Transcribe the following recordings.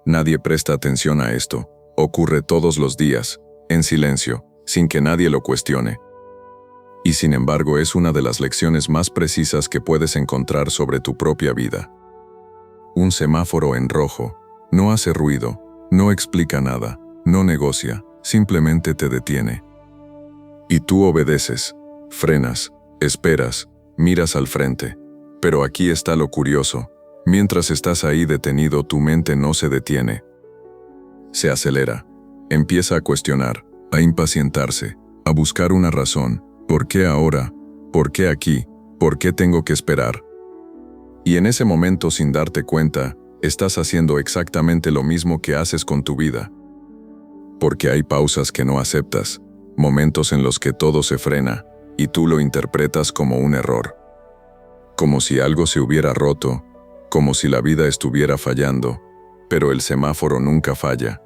Nadie presta atención a esto. Ocurre todos los días, en silencio, sin que nadie lo cuestione. Y sin embargo es una de las lecciones más precisas que puedes encontrar sobre tu propia vida. Un semáforo en rojo no hace ruido, no explica nada, no negocia, simplemente te detiene. Y tú obedeces, frenas, esperas, miras al frente. Pero aquí está lo curioso. Mientras estás ahí detenido, tu mente no se detiene. Se acelera. Empieza a cuestionar, a impacientarse, a buscar una razón. ¿Por qué ahora? ¿Por qué aquí? ¿Por qué tengo que esperar? Y en ese momento, sin darte cuenta, estás haciendo exactamente lo mismo que haces con tu vida. Porque hay pausas que no aceptas, momentos en los que todo se frena, y tú lo interpretas como un error. Como si algo se hubiera roto, como si la vida estuviera fallando, pero el semáforo nunca falla.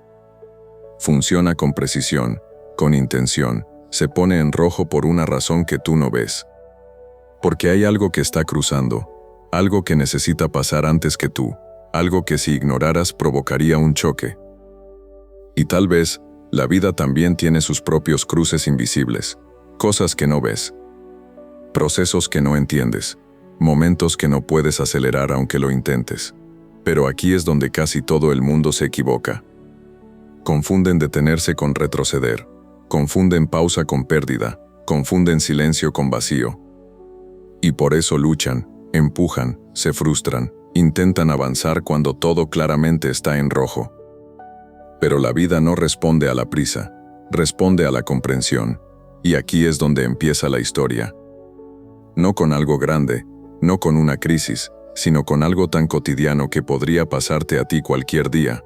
Funciona con precisión, con intención, se pone en rojo por una razón que tú no ves. Porque hay algo que está cruzando, algo que necesita pasar antes que tú, algo que si ignoraras provocaría un choque. Y tal vez, la vida también tiene sus propios cruces invisibles, cosas que no ves, procesos que no entiendes, momentos que no puedes acelerar aunque lo intentes. Pero aquí es donde casi todo el mundo se equivoca. Confunden detenerse con retroceder, confunden pausa con pérdida, confunden silencio con vacío. Y por eso luchan, empujan, se frustran, intentan avanzar cuando todo claramente está en rojo. Pero la vida no responde a la prisa, responde a la comprensión. Y aquí es donde empieza la historia. No con algo grande, no con una crisis, sino con algo tan cotidiano que podría pasarte a ti cualquier día.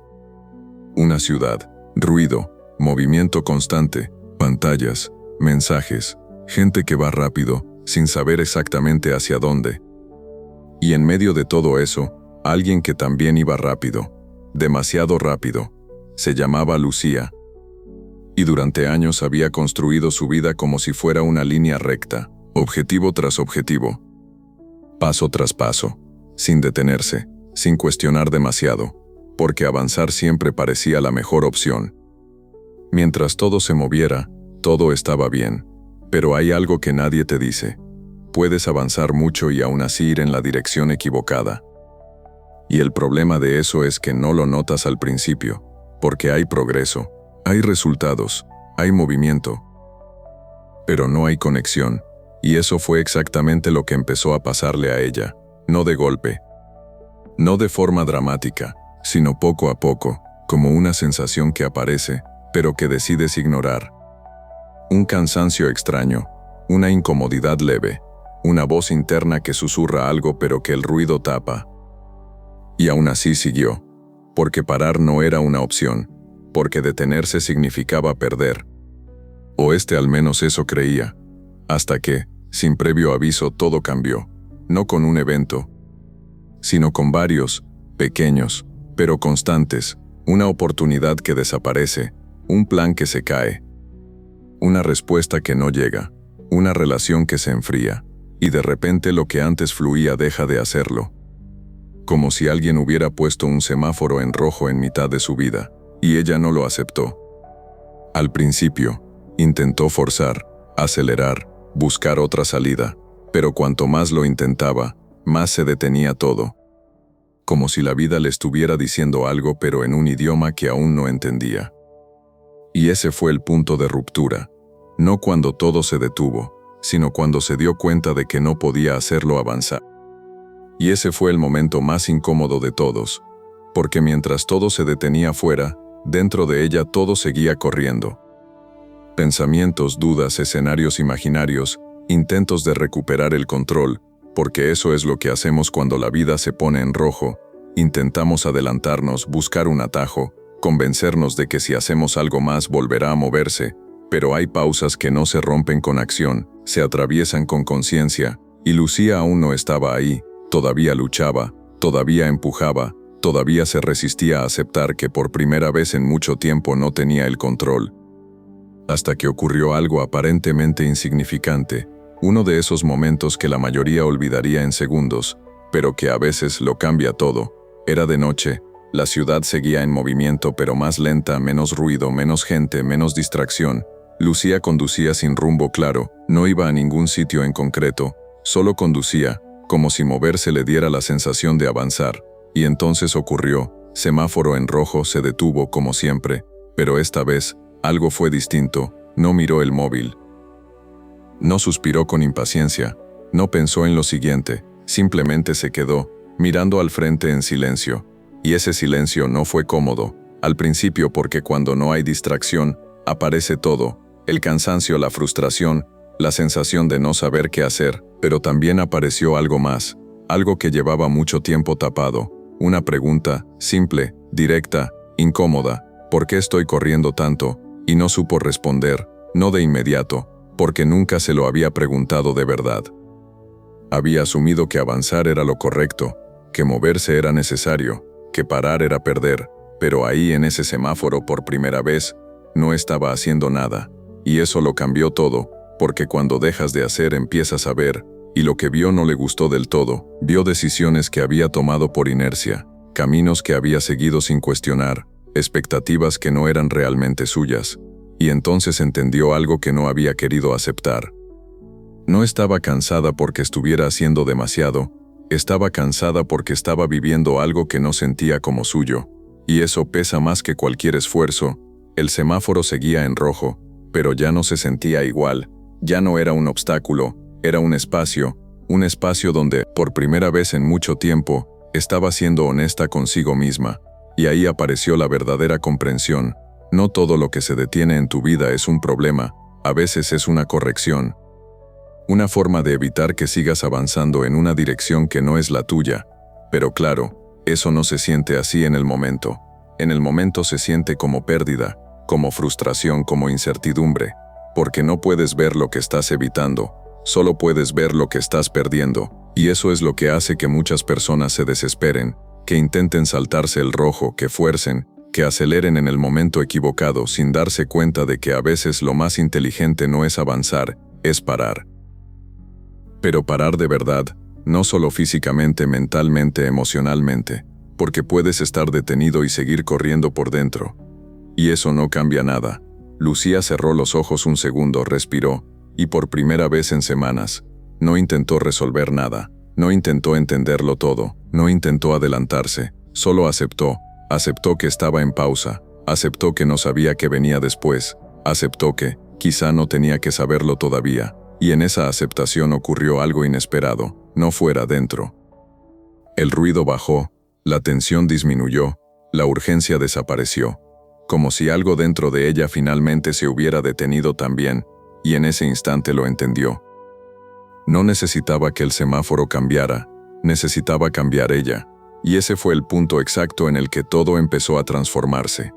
Una ciudad, ruido, movimiento constante, pantallas, mensajes, gente que va rápido, sin saber exactamente hacia dónde. Y en medio de todo eso, alguien que también iba rápido, demasiado rápido. Se llamaba Lucía. Y durante años había construido su vida como si fuera una línea recta, objetivo tras objetivo, paso tras paso, sin detenerse, sin cuestionar demasiado, porque avanzar siempre parecía la mejor opción. Mientras todo se moviera, todo estaba bien, pero hay algo que nadie te dice. Puedes avanzar mucho y aún así ir en la dirección equivocada. Y el problema de eso es que no lo notas al principio, porque hay progreso, hay resultados, hay movimiento, pero no hay conexión, y eso fue exactamente lo que empezó a pasarle a ella, no de golpe, no de forma dramática, sino poco a poco, como una sensación que aparece, pero que decides ignorar. Un cansancio extraño, una incomodidad leve, una voz interna que susurra algo pero que el ruido tapa. Y aún así siguió, porque parar no era una opción, porque detenerse significaba perder. O al menos eso creía, hasta que, sin previo aviso, todo cambió, no con un evento, sino con varios, pequeños, pero constantes, una oportunidad que desaparece, un plan que se cae, una respuesta que no llega, una relación que se enfría, y de repente lo que antes fluía deja de hacerlo. Como si alguien hubiera puesto un semáforo en rojo en mitad de su vida, y ella no lo aceptó. Al principio, intentó forzar, acelerar, buscar otra salida, pero cuanto más lo intentaba, más se detenía todo. Como si la vida le estuviera diciendo algo pero en un idioma que aún no entendía. Y ese fue el punto de ruptura, no cuando todo se detuvo, sino cuando se dio cuenta de que no podía hacerlo avanzar. Y ese fue el momento más incómodo de todos, porque mientras todo se detenía fuera, dentro de ella todo seguía corriendo. Pensamientos, dudas, escenarios imaginarios, intentos de recuperar el control, porque eso es lo que hacemos cuando la vida se pone en rojo. Intentamos adelantarnos, buscar un atajo, convencernos de que si hacemos algo más volverá a moverse, pero hay pausas que no se rompen con acción, se atraviesan con conciencia, y Lucía aún no estaba ahí, todavía luchaba, todavía empujaba, todavía se resistía a aceptar que por primera vez en mucho tiempo no tenía el control. Hasta que ocurrió algo aparentemente insignificante, uno de esos momentos que la mayoría olvidaría en segundos, pero que a veces lo cambia todo. Era de noche, La ciudad seguía en movimiento, pero más lenta, menos ruido, menos gente, menos distracción. Lucía conducía sin rumbo claro, no iba a ningún sitio en concreto, solo conducía, como si moverse le diera la sensación de avanzar. Y entonces ocurrió, semáforo en rojo, se detuvo como siempre, pero esta vez, algo fue distinto, no miró el móvil. No suspiró con impaciencia, no pensó en lo siguiente, simplemente se quedó, mirando al frente en silencio. Y ese silencio no fue cómodo, al principio porque cuando no hay distracción, aparece todo, el cansancio, la frustración, la sensación de no saber qué hacer, pero también apareció algo más, algo que llevaba mucho tiempo tapado, una pregunta, simple, directa, incómoda, ¿por qué estoy corriendo tanto? Y no supo responder, no de inmediato, porque nunca se lo había preguntado de verdad. Había asumido que avanzar era lo correcto, que moverse era necesario, que parar era perder, pero ahí en ese semáforo por primera vez, no estaba haciendo nada. Y eso lo cambió todo, porque cuando dejas de hacer empiezas a ver, y lo que vio no le gustó del todo, vio decisiones que había tomado por inercia, caminos que había seguido sin cuestionar, expectativas que no eran realmente suyas, y entonces entendió algo que no había querido aceptar. No estaba cansada porque estuviera haciendo demasiado, estaba cansada porque estaba viviendo algo que no sentía como suyo, y eso pesa más que cualquier esfuerzo. El semáforo seguía en rojo, pero ya no se sentía igual, ya no era un obstáculo, era un espacio donde, por primera vez en mucho tiempo, estaba siendo honesta consigo misma, y ahí apareció la verdadera comprensión. No todo lo que se detiene en tu vida es un problema, a veces es una corrección. Una forma de evitar que sigas avanzando en una dirección que no es la tuya, pero claro, eso no se siente así en el momento. En el momento se siente como pérdida, como frustración, como incertidumbre, porque no puedes ver lo que estás evitando, solo puedes ver lo que estás perdiendo, y eso es lo que hace que muchas personas se desesperen, que intenten saltarse el rojo, que fuercen, que aceleren en el momento equivocado sin darse cuenta de que a veces lo más inteligente no es avanzar, es parar. Pero parar de verdad, no solo físicamente, mentalmente, emocionalmente, porque puedes estar detenido y seguir corriendo por dentro. Y eso no cambia nada. Lucía cerró los ojos un segundo, respiró, y por primera vez en semanas, no intentó resolver nada, no intentó entenderlo todo, no intentó adelantarse, solo aceptó que estaba en pausa, aceptó que no sabía qué venía después, aceptó que, quizá no tenía que saberlo todavía, y en esa aceptación ocurrió algo inesperado, no fuera dentro. El ruido bajó, la tensión disminuyó, la urgencia desapareció, como si algo dentro de ella finalmente se hubiera detenido también, y en ese instante lo entendió. No necesitaba que el semáforo cambiara, necesitaba cambiar ella, y ese fue el punto exacto en el que todo empezó a transformarse.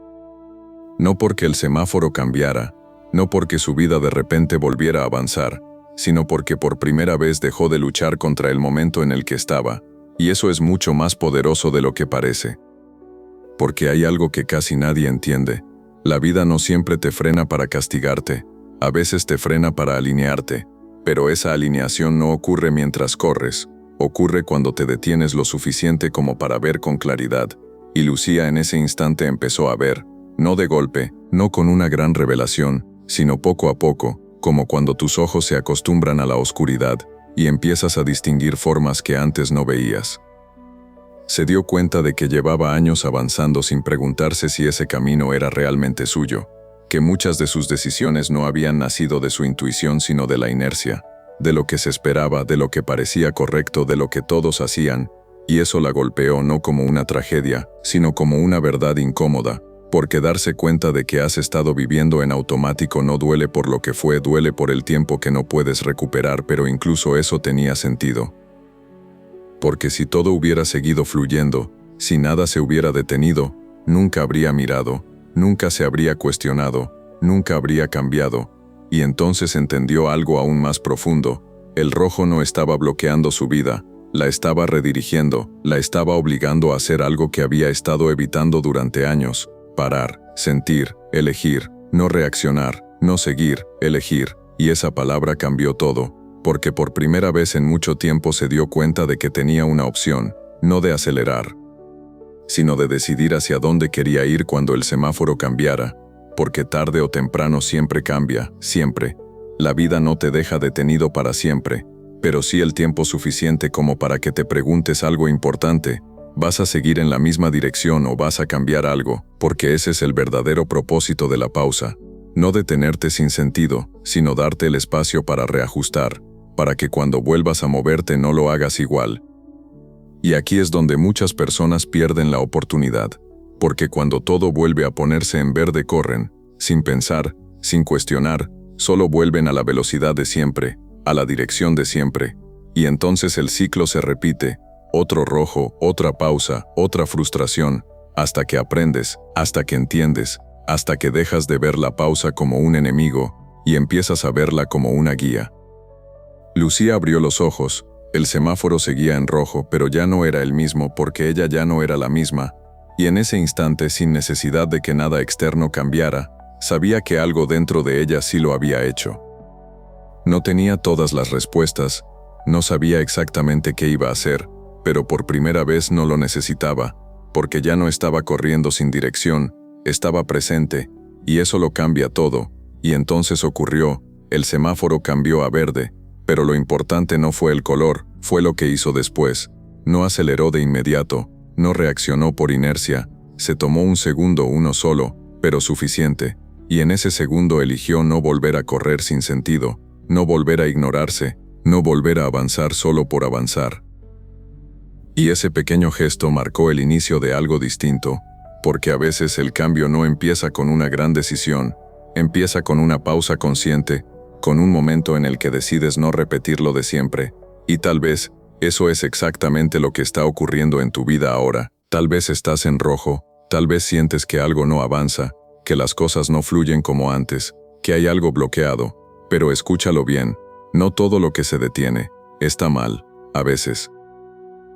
No porque el semáforo cambiara, no porque su vida de repente volviera a avanzar, sino porque por primera vez dejó de luchar contra el momento en el que estaba, y eso es mucho más poderoso de lo que parece. Porque hay algo que casi nadie entiende. La vida no siempre te frena para castigarte, a veces te frena para alinearte, pero esa alineación no ocurre mientras corres, ocurre cuando te detienes lo suficiente como para ver con claridad, y Lucía en ese instante empezó a ver, no de golpe, no con una gran revelación, sino poco a poco, como cuando tus ojos se acostumbran a la oscuridad, y empiezas a distinguir formas que antes no veías. Se dio cuenta de que llevaba años avanzando sin preguntarse si ese camino era realmente suyo, que muchas de sus decisiones no habían nacido de su intuición sino de la inercia, de lo que se esperaba, de lo que parecía correcto, de lo que todos hacían, y eso la golpeó no como una tragedia, sino como una verdad incómoda, porque darse cuenta de que has estado viviendo en automático no duele por lo que fue, duele por el tiempo que no puedes recuperar, pero incluso eso tenía sentido. Porque si todo hubiera seguido fluyendo, si nada se hubiera detenido, nunca habría mirado, nunca se habría cuestionado, nunca habría cambiado, y entonces entendió algo aún más profundo. El rojo no estaba bloqueando su vida, la estaba redirigiendo, la estaba obligando a hacer algo que había estado evitando durante años: parar, sentir, elegir, no reaccionar, no seguir, elegir, y esa palabra cambió todo, porque por primera vez en mucho tiempo se dio cuenta de que tenía una opción, no de acelerar, sino de decidir hacia dónde quería ir cuando el semáforo cambiara, porque tarde o temprano siempre cambia, siempre. La vida no te deja detenido para siempre, pero sí el tiempo suficiente como para que te preguntes algo importante. ¿Vas a seguir en la misma dirección o vas a cambiar algo? Porque ese es el verdadero propósito de la pausa. No detenerte sin sentido, sino darte el espacio para reajustar, para que cuando vuelvas a moverte no lo hagas igual. Y aquí es donde muchas personas pierden la oportunidad, porque cuando todo vuelve a ponerse en verde corren, sin pensar, sin cuestionar, solo vuelven a la velocidad de siempre, a la dirección de siempre, y entonces el ciclo se repite, otro rojo, otra pausa, otra frustración, hasta que aprendes, hasta que entiendes, hasta que dejas de ver la pausa como un enemigo y empiezas a verla como una guía. Lucía abrió los ojos, el semáforo seguía en rojo, pero ya no era el mismo porque ella ya no era la misma, y en ese instante, sin necesidad de que nada externo cambiara, sabía que algo dentro de ella sí lo había hecho. No tenía todas las respuestas, no sabía exactamente qué iba a hacer, pero por primera vez no lo necesitaba, porque ya no estaba corriendo sin dirección, estaba presente, y eso lo cambia todo, y entonces ocurrió, el semáforo cambió a verde, pero lo importante no fue el color, fue lo que hizo después. No aceleró de inmediato, no reaccionó por inercia, se tomó un segundo, uno solo, pero suficiente, y en ese segundo eligió no volver a correr sin sentido, no volver a ignorarse, no volver a avanzar solo por avanzar. Y ese pequeño gesto marcó el inicio de algo distinto, porque a veces el cambio no empieza con una gran decisión, empieza con una pausa consciente, con un momento en el que decides no repetir lo de siempre, y tal vez, eso es exactamente lo que está ocurriendo en tu vida ahora. Tal vez estás en rojo, tal vez sientes que algo no avanza, que las cosas no fluyen como antes, que hay algo bloqueado, pero escúchalo bien, no todo lo que se detiene está mal, a veces.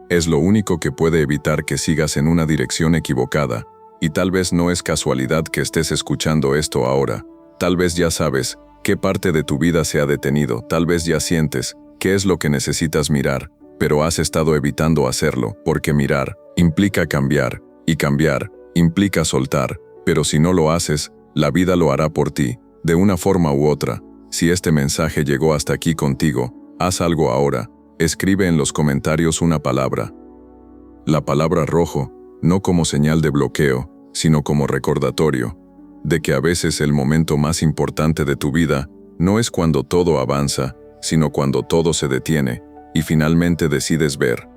Es lo único que puede evitar que sigas en una dirección equivocada, y tal vez no es casualidad que estés escuchando esto ahora, tal vez ya sabes qué parte de tu vida se ha detenido, tal vez ya sientes qué es lo que necesitas mirar, pero has estado evitando hacerlo, porque mirar implica cambiar, y cambiar implica soltar, pero si no lo haces, la vida lo hará por ti, de una forma u otra. Si este mensaje llegó hasta aquí contigo, haz algo ahora, escribe en los comentarios una palabra. La palabra rojo, no como señal de bloqueo, sino como recordatorio, de que a veces el momento más importante de tu vida no es cuando todo avanza, sino cuando todo se detiene, y finalmente decides ver